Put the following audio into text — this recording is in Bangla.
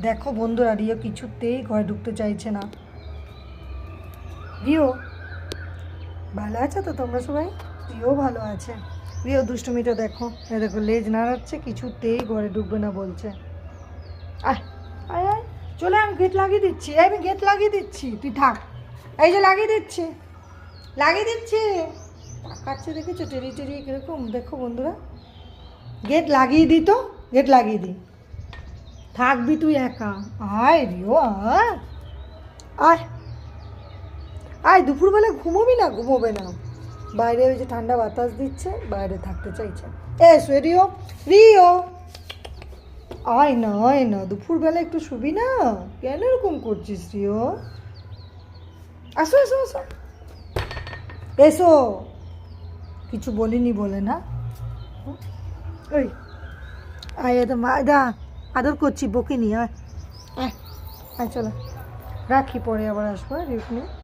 দেখো বন্ধুরা, রিও কিছুতেই ঘরে ঢুকতে চাইছে না। রিও ভালো আছে তো তোমরা সবাই? রিও ভালো আছে। রিও দুষ্টুমিটা দেখো, এ দেখো লেজ নাড়াচ্ছে, কিছুতেই ঘরে ঢুকবে না বলছে। আয় আয় আয়, চলে আমি গেট লাগিয়ে দিচ্ছি, আমি গেট লাগিয়ে দিচ্ছি, তুই থাক। এই যে লাগিয়ে দিচ্ছি, লাগিয়ে দিচ্ছি। তাকাচ্ছে দেখেছো টেরি টেরি কিরকম, দেখো বন্ধুরা। গেট লাগিয়ে দিই তো, গেট লাগিয়ে দিই, থাকবি তুই একা। আয় রিও আয় আয় আয়, দুপুরবেলা ঘুমোবি না? ঘুমোবে না, বাইরে ওই যে ঠান্ডা বাতাস দিচ্ছে, বাইরে থাকতে চাইছে। এসো রিও, রিও আয় না, দুপুরবেলা একটু শুবি না? কেন এরকম করছিস রিও? আসো আসো আসো, এসো। কিছু বলিনি বলে না? ওই আয়, তো মা দা আদর করছি, বকে নি। আয় আয় আয়, চলো রাখি, পরে আবার আসবো রিউকে নিয়ে।